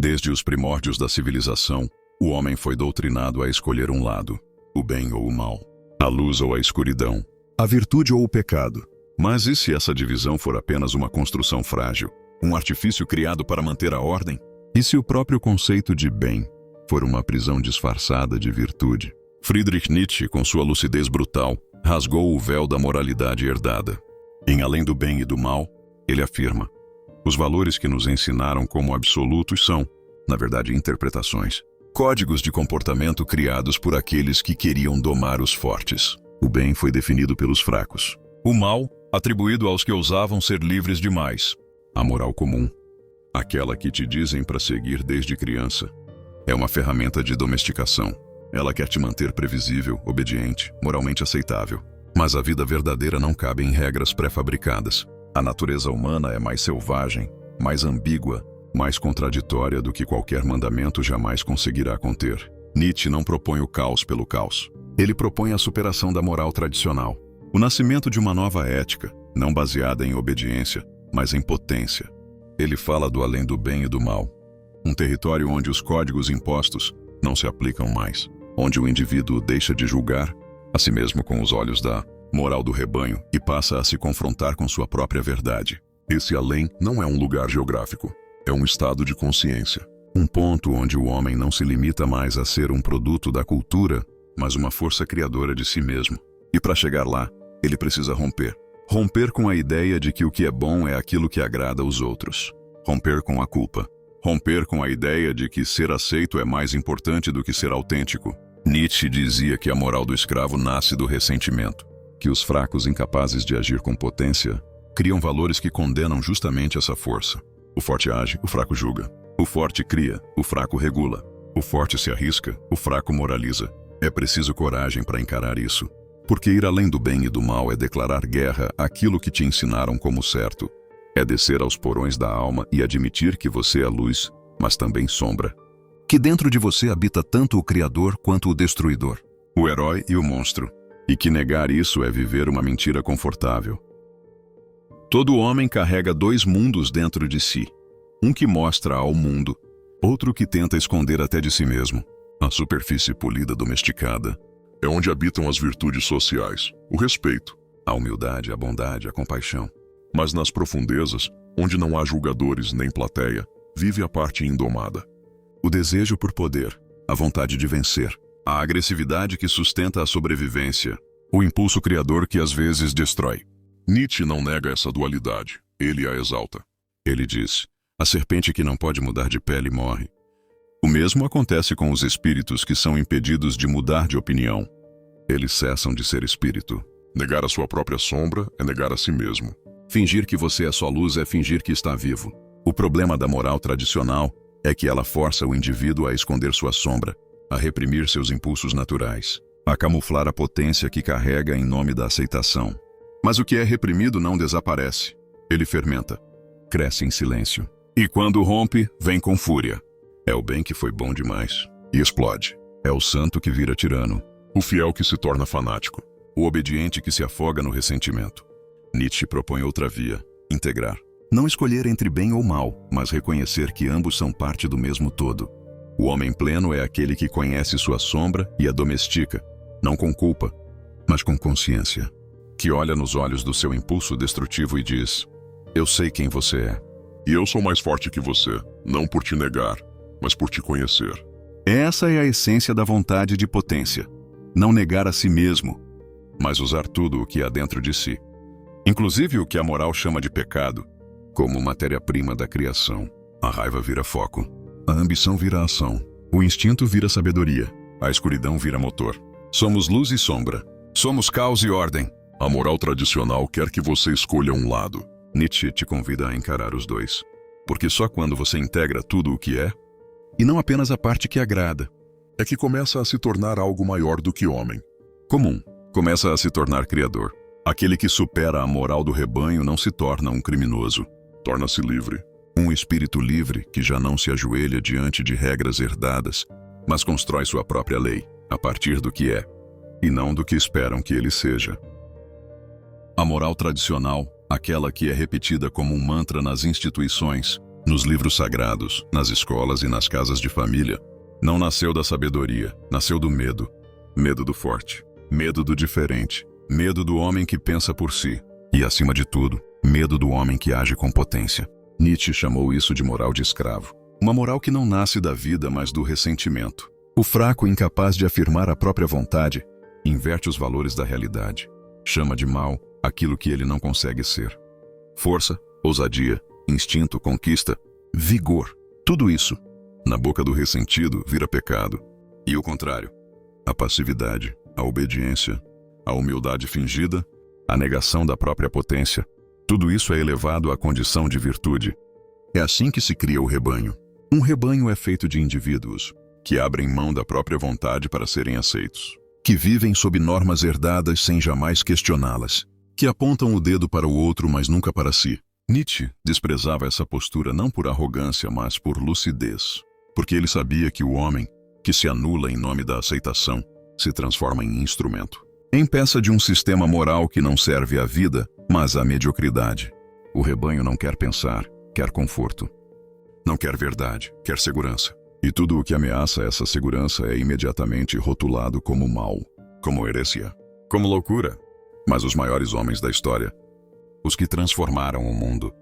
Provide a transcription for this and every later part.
Desde os primórdios da civilização, o homem foi doutrinado a escolher um lado, o bem ou o mal, a luz ou a escuridão, a virtude ou o pecado. Mas e se essa divisão for apenas uma construção frágil, um artifício criado para manter a ordem? E se o próprio conceito de bem for uma prisão disfarçada de virtude? Friedrich Nietzsche, com sua lucidez brutal, rasgou o véu da moralidade herdada. Em Além do Bem e do Mal, ele afirma: os valores que nos ensinaram como absolutos são, na verdade, interpretações, códigos de comportamento criados por aqueles que queriam domar os fortes. O bem foi definido pelos fracos. O mal, atribuído aos que ousavam ser livres demais. A moral comum, aquela que te dizem para seguir desde criança, é uma ferramenta de domesticação. Ela quer te manter previsível, obediente, moralmente aceitável. Mas a vida verdadeira não cabe em regras pré-fabricadas. A natureza humana é mais selvagem, mais ambígua, mais contraditória do que qualquer mandamento jamais conseguirá conter. Nietzsche não propõe o caos pelo caos. Ele propõe a superação da moral tradicional. O nascimento de uma nova ética, não baseada em obediência, mas em potência. Ele fala do além do bem e do mal. Um território onde os códigos impostos não se aplicam mais. Onde o indivíduo deixa de julgar a si mesmo com os olhos da moral do rebanho e passa a se confrontar com sua própria verdade. Esse além não é um lugar geográfico, é um estado de consciência. Um ponto onde o homem não se limita mais a ser um produto da cultura, mas uma força criadora de si mesmo. E para chegar lá, ele precisa romper. Romper com a ideia de que o que é bom é aquilo que agrada aos outros. Romper com a culpa. Romper com a ideia de que ser aceito é mais importante do que ser autêntico. Nietzsche dizia que a moral do escravo nasce do ressentimento, que os fracos incapazes de agir com potência criam valores que condenam justamente essa força. O forte age, o fraco julga. O forte cria, o fraco regula. O forte se arrisca, o fraco moraliza. É preciso coragem para encarar isso, porque ir além do bem e do mal é declarar guerra àquilo que te ensinaram como certo. É descer aos porões da alma e admitir que você é luz, mas também sombra. Que dentro de você habita tanto o Criador quanto o Destruidor, o herói e o monstro, e que negar isso é viver uma mentira confortável. Todo homem carrega dois mundos dentro de si, um que mostra ao mundo, outro que tenta esconder até de si mesmo. A superfície polida domesticada é onde habitam as virtudes sociais, o respeito, a humildade, a bondade, a compaixão. Mas nas profundezas, onde não há julgadores nem plateia, vive a parte indomada. O desejo por poder, a vontade de vencer, a agressividade que sustenta a sobrevivência, o impulso criador que às vezes destrói. Nietzsche não nega essa dualidade, ele a exalta. Ele diz: a serpente que não pode mudar de pele morre. O mesmo acontece com os espíritos que são impedidos de mudar de opinião. Eles cessam de ser espírito. Negar a sua própria sombra é negar a si mesmo. Fingir que você é só luz é fingir que está vivo. O problema da moral tradicional é que ela força o indivíduo a esconder sua sombra, a reprimir seus impulsos naturais, a camuflar a potência que carrega em nome da aceitação. Mas o que é reprimido não desaparece. Ele fermenta, cresce em silêncio. E quando rompe, vem com fúria. É o bem que foi bom demais e explode. É o santo que vira tirano. O fiel que se torna fanático. O obediente que se afoga no ressentimento. Nietzsche propõe outra via, integrar. Não escolher entre bem ou mal, mas reconhecer que ambos são parte do mesmo todo. O homem pleno é aquele que conhece sua sombra e a domestica, não com culpa, mas com consciência. Que olha nos olhos do seu impulso destrutivo e diz: eu sei quem você é. E eu sou mais forte que você, não por te negar, mas por te conhecer. Essa é a essência da vontade de potência. Não negar a si mesmo, mas usar tudo o que há dentro de si. Inclusive o que a moral chama de pecado, como matéria-prima da criação. A raiva vira foco, a ambição vira ação, o instinto vira sabedoria, a escuridão vira motor. Somos luz e sombra, somos caos e ordem. A moral tradicional quer que você escolha um lado. Nietzsche te convida a encarar os dois, porque só quando você integra tudo o que é, e não apenas a parte que agrada, é que começa a se tornar algo maior do que homem. Comum, começa a se tornar criador. Aquele que supera a moral do rebanho não se torna um criminoso. Torna-se livre. Um espírito livre que já não se ajoelha diante de regras herdadas, mas constrói sua própria lei, a partir do que é, e não do que esperam que ele seja. A moral tradicional, aquela que é repetida como um mantra nas instituições, nos livros sagrados, nas escolas e nas casas de família. Não nasceu da sabedoria, nasceu do medo. Medo do forte, medo do diferente, medo do homem que pensa por si. E, acima de tudo, medo do homem que age com potência. Nietzsche chamou isso de moral de escravo. Uma moral que não nasce da vida, mas do ressentimento. O fraco, incapaz de afirmar a própria vontade, inverte os valores da realidade. Chama de mal aquilo que ele não consegue ser. Força, ousadia, instinto, conquista, vigor. Tudo isso, na boca do ressentido, vira pecado. E o contrário, a passividade, a obediência, a humildade fingida, a negação da própria potência, tudo isso é elevado à condição de virtude. É assim que se cria o rebanho. Um rebanho é feito de indivíduos que abrem mão da própria vontade para serem aceitos, que vivem sob normas herdadas sem jamais questioná-las, que apontam o dedo para o outro, mas nunca para si. Nietzsche desprezava essa postura não por arrogância, mas por lucidez, porque ele sabia que o homem, que se anula em nome da aceitação, se transforma em instrumento, em peça de um sistema moral que não serve à vida, mas à mediocridade. O rebanho não quer pensar, quer conforto. Não quer verdade, quer segurança. E tudo o que ameaça essa segurança é imediatamente rotulado como mal, como heresia, como loucura. Mas os maiores homens da história, os que transformaram o mundo,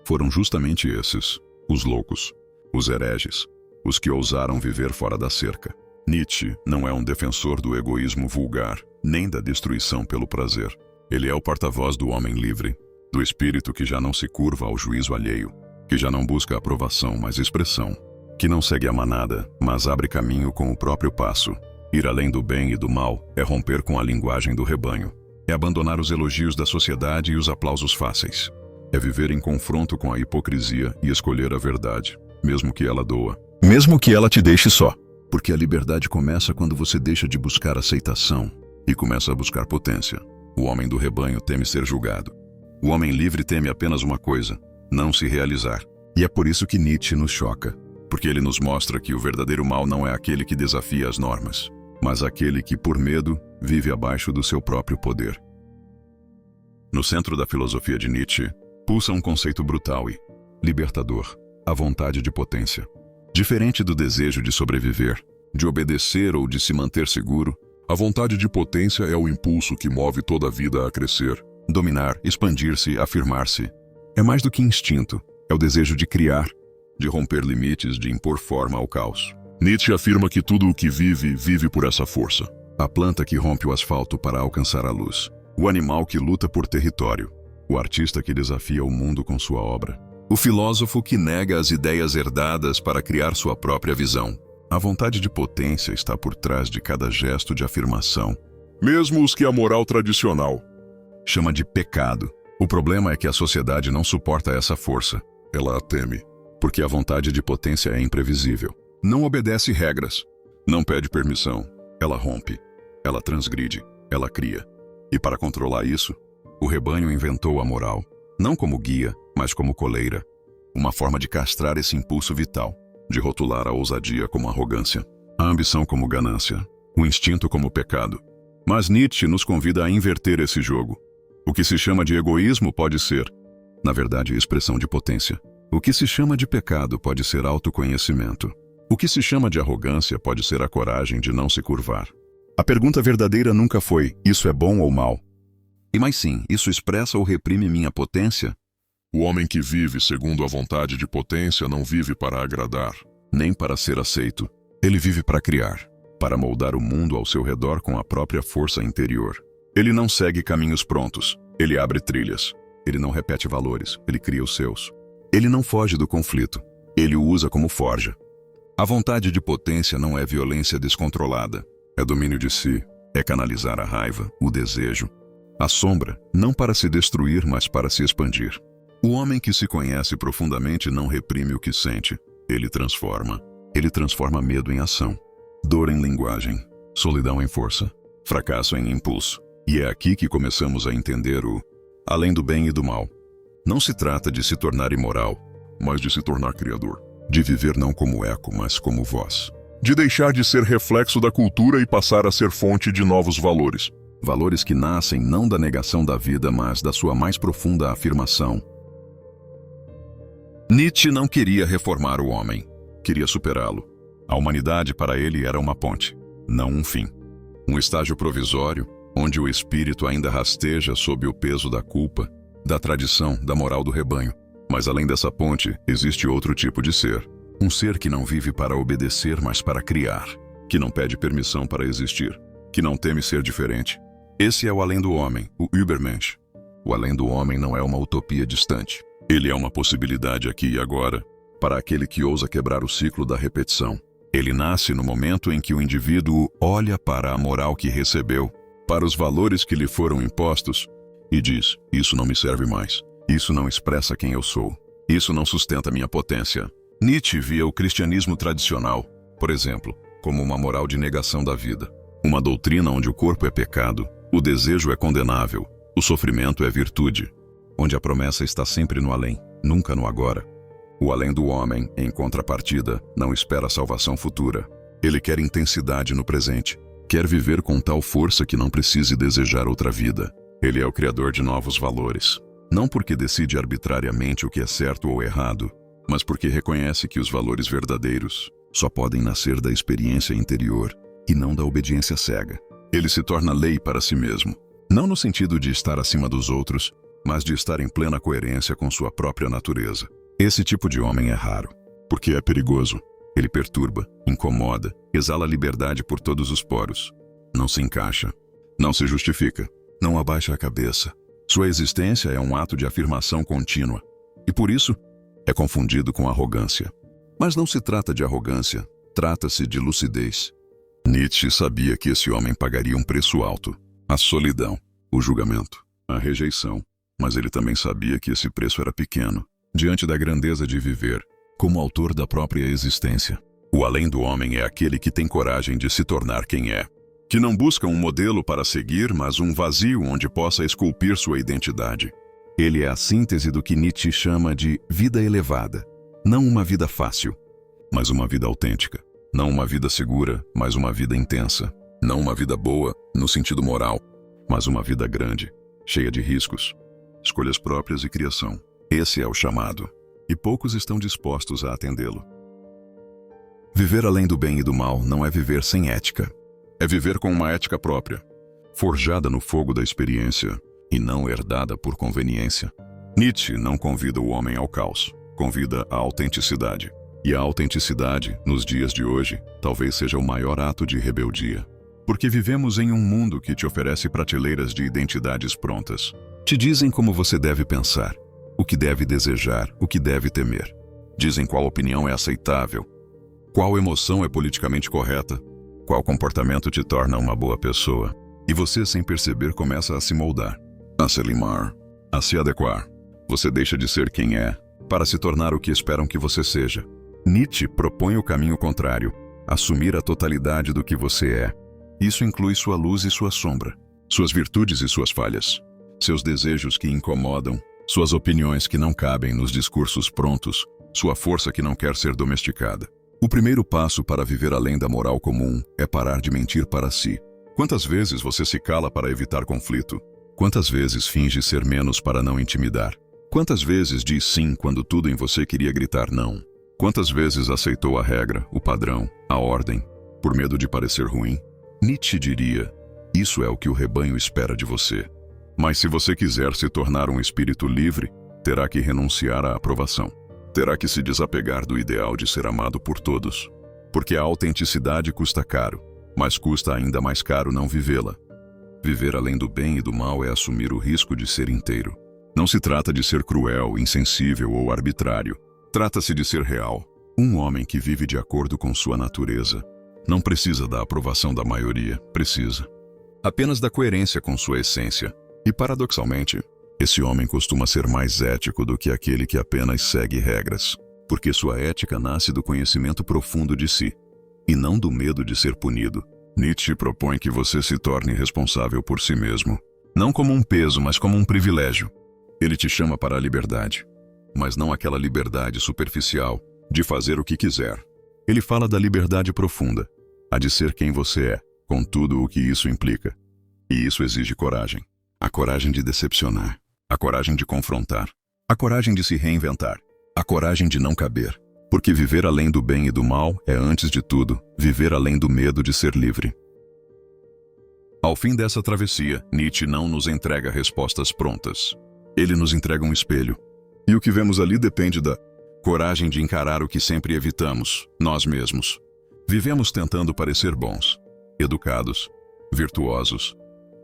foram justamente esses, os loucos, os hereges, os que ousaram viver fora da cerca. Nietzsche não é um defensor do egoísmo vulgar, nem da destruição pelo prazer. Ele é o porta-voz do homem livre, do espírito que já não se curva ao juízo alheio, que já não busca aprovação, mas expressão, que não segue a manada, mas abre caminho com o próprio passo. Ir além do bem e do mal é romper com a linguagem do rebanho, é abandonar os elogios da sociedade e os aplausos fáceis, é viver em confronto com a hipocrisia e escolher a verdade, mesmo que ela doa, mesmo que ela te deixe só. Porque a liberdade começa quando você deixa de buscar aceitação e começa a buscar potência. O homem do rebanho teme ser julgado. O homem livre teme apenas uma coisa: não se realizar. E é por isso que Nietzsche nos choca, porque ele nos mostra que o verdadeiro mal não é aquele que desafia as normas, mas aquele que, por medo, vive abaixo do seu próprio poder. No centro da filosofia de Nietzsche, pulsa um conceito brutal e libertador: a vontade de potência. Diferente do desejo de sobreviver, de obedecer ou de se manter seguro, a vontade de potência é o impulso que move toda a vida a crescer, dominar, expandir-se, afirmar-se. É mais do que instinto, é o desejo de criar, de romper limites, de impor forma ao caos. Nietzsche afirma que tudo o que vive, vive por essa força. A planta que rompe o asfalto para alcançar a luz, o animal que luta por território, o artista que desafia o mundo com sua obra, o filósofo que nega as ideias herdadas para criar sua própria visão. A vontade de potência está por trás de cada gesto de afirmação. Mesmo os que a moral tradicional chama de pecado. O problema é que a sociedade não suporta essa força. Ela a teme. Porque a vontade de potência é imprevisível. Não obedece regras. Não pede permissão. Ela rompe. Ela transgride. Ela cria. E para controlar isso, o rebanho inventou a moral. Não como guia, mas como coleira. Uma forma de castrar esse impulso vital. De rotular a ousadia como arrogância. A ambição como ganância. O instinto como pecado. Mas Nietzsche nos convida a inverter esse jogo. O que se chama de egoísmo pode ser, na verdade, expressão de potência. O que se chama de pecado pode ser autoconhecimento. O que se chama de arrogância pode ser a coragem de não se curvar. A pergunta verdadeira nunca foi: isso é bom ou mal? E mais sim, isso expressa ou reprime minha potência? O homem que vive segundo a vontade de potência não vive para agradar, nem para ser aceito. Ele vive para criar, para moldar o mundo ao seu redor com a própria força interior. Ele não segue caminhos prontos, ele abre trilhas. Ele não repete valores, ele cria os seus. Ele não foge do conflito, ele o usa como forja. A vontade de potência não é violência descontrolada, é domínio de si, é canalizar a raiva, o desejo, a sombra, não para se destruir, mas para se expandir. O homem que se conhece profundamente não reprime o que sente, ele transforma. Ele transforma medo em ação, dor em linguagem, solidão em força, fracasso em impulso. E é aqui que começamos a entender o além do bem e do mal. Não se trata de se tornar imoral, mas de se tornar criador. De viver não como eco, mas como voz. De deixar de ser reflexo da cultura e passar a ser fonte de novos valores. Valores que nascem não da negação da vida, mas da sua mais profunda afirmação. Nietzsche não queria reformar o homem, queria superá-lo. A humanidade para ele era uma ponte, não um fim. Um estágio provisório, onde o espírito ainda rasteja sob o peso da culpa, da tradição, da moral do rebanho. Mas além dessa ponte, existe outro tipo de ser. Um ser que não vive para obedecer, mas para criar. Que não pede permissão para existir. Que não teme ser diferente. Esse é o além do homem, o Übermensch. O além do homem não é uma utopia distante. Ele é uma possibilidade aqui e agora, para aquele que ousa quebrar o ciclo da repetição. Ele nasce no momento em que o indivíduo olha para a moral que recebeu, para os valores que lhe foram impostos, e diz: isso não me serve mais. Isso não expressa quem eu sou. Isso não sustenta minha potência. Nietzsche via o cristianismo tradicional, por exemplo, como uma moral de negação da vida. Uma doutrina onde o corpo é pecado, o desejo é condenável, o sofrimento é virtude. Onde a promessa está sempre no além, nunca no agora. O além do homem, em contrapartida, não espera a salvação futura. Ele quer intensidade no presente. Quer viver com tal força que não precise desejar outra vida. Ele é o criador de novos valores. Não porque decide arbitrariamente o que é certo ou errado, mas porque reconhece que os valores verdadeiros só podem nascer da experiência interior e não da obediência cega. Ele se torna lei para si mesmo, não no sentido de estar acima dos outros, mas de estar em plena coerência com sua própria natureza. Esse tipo de homem é raro, porque é perigoso. Ele perturba, incomoda, exala liberdade por todos os poros. Não se encaixa, não se justifica, não abaixa a cabeça. Sua existência é um ato de afirmação contínua, e por isso é confundido com arrogância. Mas não se trata de arrogância, trata-se de lucidez. Nietzsche sabia que esse homem pagaria um preço alto: a solidão, o julgamento, a rejeição. Mas ele também sabia que esse preço era pequeno, diante da grandeza de viver, como autor da própria existência. O além do homem é aquele que tem coragem de se tornar quem é, que não busca um modelo para seguir, mas um vazio onde possa esculpir sua identidade. Ele é a síntese do que Nietzsche chama de vida elevada. Não uma vida fácil, mas uma vida autêntica. Não uma vida segura, mas uma vida intensa. Não uma vida boa, no sentido moral, mas uma vida grande, cheia de riscos, escolhas próprias e criação. Esse é o chamado, e poucos estão dispostos a atendê-lo. Viver além do bem e do mal não é viver sem ética. É viver com uma ética própria, forjada no fogo da experiência e não herdada por conveniência. Nietzsche não convida o homem ao caos, convida à autenticidade. E a autenticidade, nos dias de hoje, talvez seja o maior ato de rebeldia. Porque vivemos em um mundo que te oferece prateleiras de identidades prontas. Te dizem como você deve pensar, o que deve desejar, o que deve temer. Dizem qual opinião é aceitável, qual emoção é politicamente correta, qual comportamento te torna uma boa pessoa. E você, sem perceber, começa a se moldar, a se limar, a se adequar. Você deixa de ser quem é, para se tornar o que esperam que você seja. Nietzsche propõe o caminho contrário, assumir a totalidade do que você é. Isso inclui sua luz e sua sombra, suas virtudes e suas falhas, seus desejos que incomodam, suas opiniões que não cabem nos discursos prontos, sua força que não quer ser domesticada. O primeiro passo para viver além da moral comum é parar de mentir para si. Quantas vezes você se cala para evitar conflito? Quantas vezes finge ser menos para não intimidar? Quantas vezes diz sim quando tudo em você queria gritar não? Quantas vezes aceitou a regra, o padrão, a ordem, por medo de parecer ruim? Nietzsche diria: isso é o que o rebanho espera de você. Mas se você quiser se tornar um espírito livre, terá que renunciar à aprovação. Terá que se desapegar do ideal de ser amado por todos. Porque a autenticidade custa caro, mas custa ainda mais caro não vivê-la. Viver além do bem e do mal é assumir o risco de ser inteiro. Não se trata de ser cruel, insensível ou arbitrário. Trata-se de ser real. Um homem que vive de acordo com sua natureza não precisa da aprovação da maioria, precisa apenas da coerência com sua essência. E paradoxalmente, esse homem costuma ser mais ético do que aquele que apenas segue regras, porque sua ética nasce do conhecimento profundo de si, e não do medo de ser punido. Nietzsche propõe que você se torne responsável por si mesmo, não como um peso, mas como um privilégio. Ele te chama para a liberdade, mas não aquela liberdade superficial de fazer o que quiser. Ele fala da liberdade profunda, a de ser quem você é, com tudo o que isso implica. E isso exige coragem. A coragem de decepcionar, a coragem de confrontar, a coragem de se reinventar. A coragem de não caber. Porque viver além do bem e do mal é, antes de tudo, viver além do medo de ser livre. Ao fim dessa travessia, Nietzsche não nos entrega respostas prontas. Ele nos entrega um espelho. E o que vemos ali depende da coragem de encarar o que sempre evitamos, nós mesmos. Vivemos tentando parecer bons, educados, virtuosos.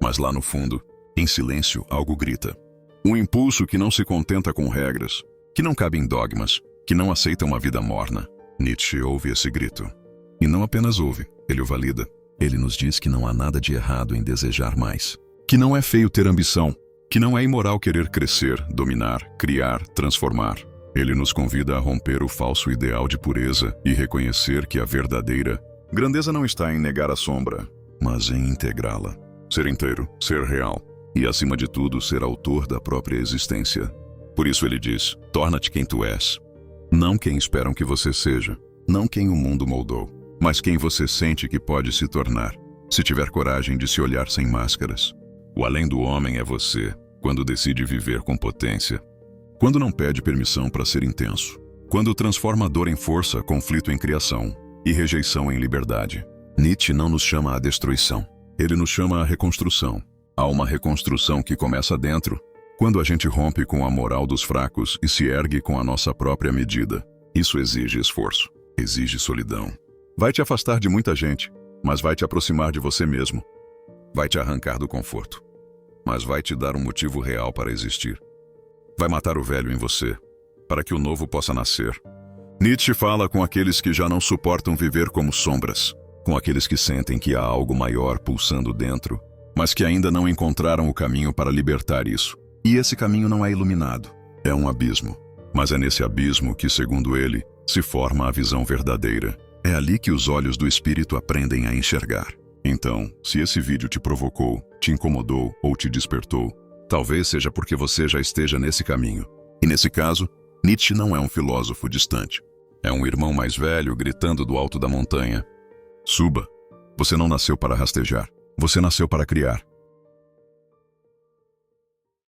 Mas lá no fundo, em silêncio, algo grita. Um impulso que não se contenta com regras, que não cabe em dogmas, que não aceita uma vida morna. Nietzsche ouve esse grito. E não apenas ouve, ele o valida. Ele nos diz que não há nada de errado em desejar mais. Que não é feio ter ambição. Que não é imoral querer crescer, dominar, criar, transformar. Ele nos convida a romper o falso ideal de pureza e reconhecer que a verdadeira grandeza não está em negar a sombra, mas em integrá-la. Ser inteiro, ser real e, acima de tudo, ser autor da própria existência. Por isso ele diz, torna-te quem tu és. Não quem esperam que você seja, não quem o mundo moldou, mas quem você sente que pode se tornar, se tiver coragem de se olhar sem máscaras. O além do homem é você, quando decide viver com potência. Quando não pede permissão para ser intenso. Quando transforma dor em força, conflito em criação e rejeição em liberdade. Nietzsche não nos chama à destruição. Ele nos chama à reconstrução. Há uma reconstrução que começa dentro, quando a gente rompe com a moral dos fracos e se ergue com a nossa própria medida. Isso exige esforço, exige solidão. Vai te afastar de muita gente, mas vai te aproximar de você mesmo. Vai te arrancar do conforto, mas vai te dar um motivo real para existir. Vai matar o velho em você, para que o novo possa nascer. Nietzsche fala com aqueles que já não suportam viver como sombras, com aqueles que sentem que há algo maior pulsando dentro, mas que ainda não encontraram o caminho para libertar isso. E esse caminho não é iluminado, é um abismo. Mas é nesse abismo que, segundo ele, se forma a visão verdadeira. É ali que os olhos do espírito aprendem a enxergar. Então, se esse vídeo te provocou, te incomodou ou te despertou, talvez seja porque você já esteja nesse caminho. E nesse caso, Nietzsche não é um filósofo distante. É um irmão mais velho gritando do alto da montanha. Suba. Você não nasceu para rastejar. Você nasceu para criar.